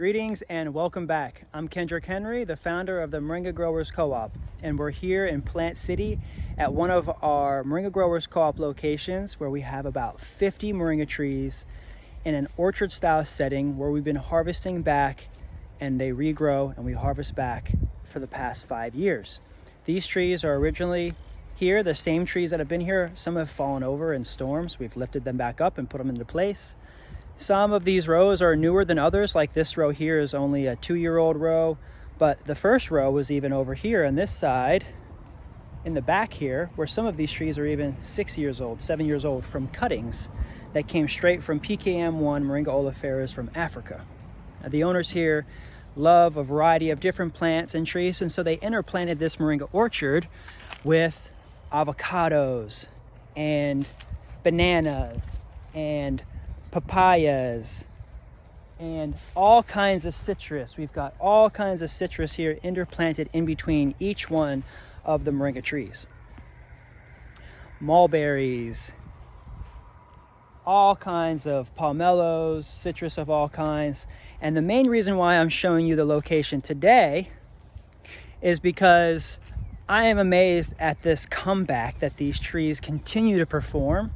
Greetings and welcome back. I'm Kendrick Henry, the founder of the Moringa Growers Co-op, and we're here in Plant City at one of our Moringa Growers Co-op locations where we have about 50 moringa trees in an orchard style setting where we've been harvesting back and they regrow and we harvest back for the past 5 years. These trees are originally here, the same trees that have been here. Some have fallen over in storms. We've lifted them back up and put them into place. Some of these rows are newer than others, like this row here is only a 2-year-old row, but the first row was even over here on this side in the back here, where some of these trees are even 6 years old, 7 years old from cuttings that came straight from PKM1 Moringa oleifera from Africa. The owners here love a variety of different plants and trees, and so they interplanted this moringa orchard with avocados and bananas and papayas and all kinds of citrus. We've got all kinds of citrus here interplanted in between each one of the moringa trees. Mulberries, all kinds of pomelos, citrus of all kinds. And the main reason why I'm showing you the location today is because I am amazed at this comeback that these trees continue to perform.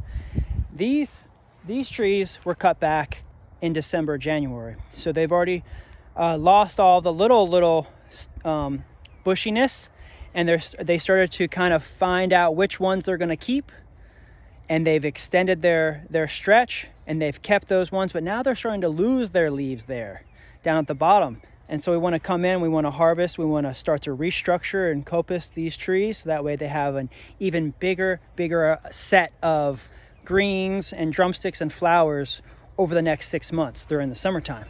These trees were cut back in December, January. So they've already lost all the little bushiness, and they started to kind of find out which ones they're going to keep. And they've extended their stretch, and they've kept those ones, but now they're starting to lose their leaves there down at the bottom. And so we want to come in, we want to harvest, we want to start to restructure and coppice these trees so that way they have an even bigger set of greens and drumsticks and flowers over the next 6 months during the summertime.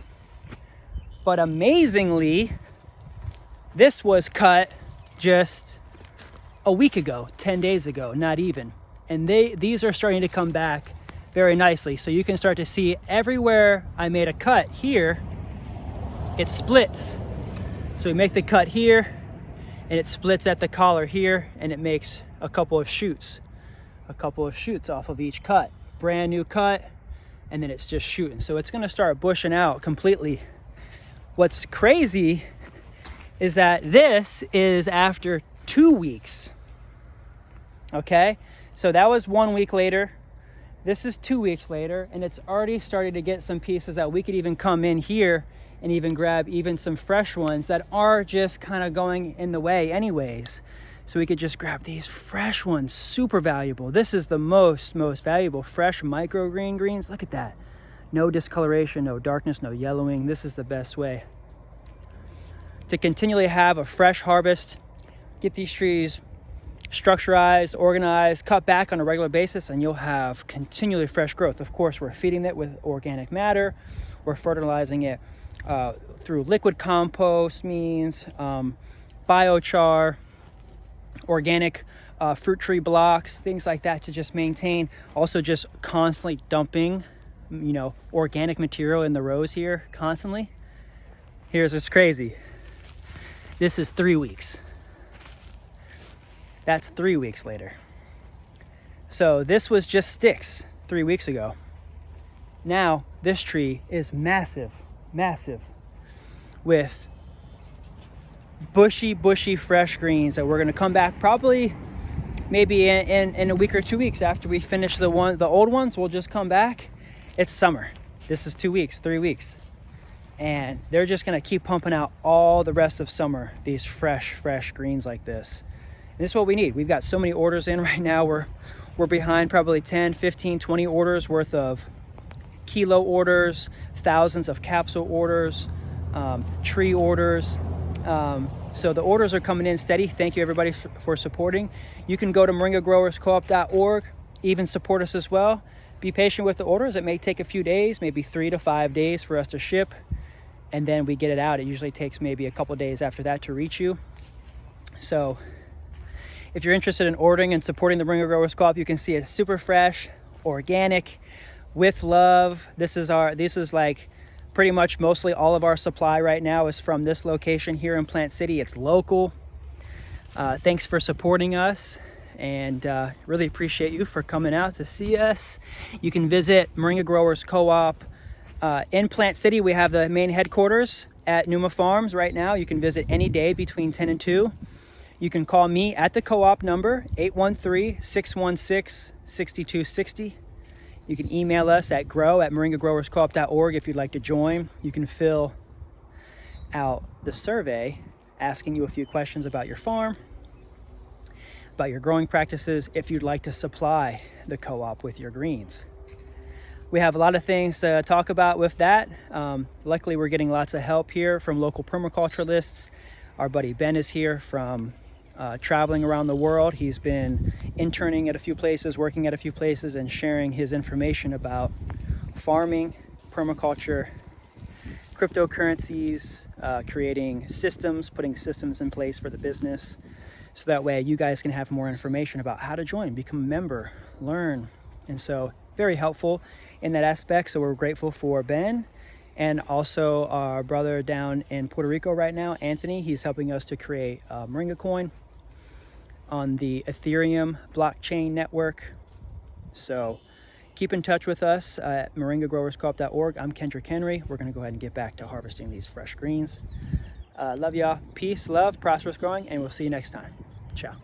But amazingly, this was cut just a week ago, 10 days ago, not even. And these are starting to come back very nicely. So you can start to see everywhere I made a cut here, it splits. So we make the cut here and it splits at the collar here, and it makes a couple of shoots off of each cut. Brand new cut, and then it's just shooting. So it's gonna start bushing out completely. What's crazy is that this is after 2 weeks. Okay, so that was 1 week later. This is 2 weeks later, and it's already started to get some pieces that we could even come in here and even grab even some fresh ones that are just kind of going in the way anyways. So we could just grab these fresh ones, super valuable. This is the most valuable, fresh microgreen greens. Look at that. No discoloration, no darkness, no yellowing. This is the best way to continually have a fresh harvest, get these trees structurized, organized, cut back on a regular basis, and you'll have continually fresh growth. Of course, we're feeding it with organic matter. We're fertilizing it through liquid compost means, biochar, organic fruit tree blocks, things like that to just maintain. Also just constantly dumping, organic material in the rows here constantly. Here's what's crazy. This is 3 weeks. That's 3 weeks later. So this was just sticks 3 weeks ago. Now this tree is massive with bushy fresh greens that we're going to come back probably maybe in a week or 2 weeks after we finish the old ones. We'll just come back. It's summer. This is 2 weeks, 3 weeks, and they're just going to keep pumping out all the rest of summer these fresh greens like this. And this is what we need. We've got so many orders in right now. We're behind probably 10, 15, 20 orders worth of kilo orders, thousands of capsule orders, tree orders. So the orders are coming in steady. Thank you everybody for supporting. You can go to moringagrowerscoop.org, even support us as well. Be patient with the orders. It may take a few days, maybe 3 to 5 days for us to ship, and then we get it out. It usually takes maybe a couple days after that to reach you. So if you're interested in ordering and supporting the Moringa Growers Co-op, you can see it's super fresh, organic, with love. This is like pretty much mostly all of our supply right now is from this location here in Plant City. It's local. Thanks for supporting us, and really appreciate you for coming out to see us. You can visit Moringa Growers Co-op In Plant City, we have the main headquarters at Numa Farms right now. You can visit any day between 10 and 2. You can call me at the co-op number, 813-616-6260. You can email us at grow@moringagrowerscoop.org if you'd like to join. You can fill out the survey asking you a few questions about your farm, about your growing practices, if you'd like to supply the co-op with your greens. We have a lot of things to talk about with that. Luckily, we're getting lots of help here from local permaculturalists. Our buddy Ben is here from traveling around the world. He's been interning at a few places, working at a few places, and sharing his information about farming, permaculture, cryptocurrencies, creating systems, putting systems in place for the business. So that way you guys can have more information about how to join, become a member, learn. And so very helpful in that aspect. So we're grateful for Ben, and also our brother down in Puerto Rico right now, Anthony. He's helping us to create a Moringa coin on the Ethereum blockchain network. So keep in touch with us at moringagrowerscoop.org. I'm Kendrick Henry. We're going to go ahead and get back to harvesting these fresh greens. Love y'all. Peace, love, prosperous growing, and we'll see you next time. Ciao.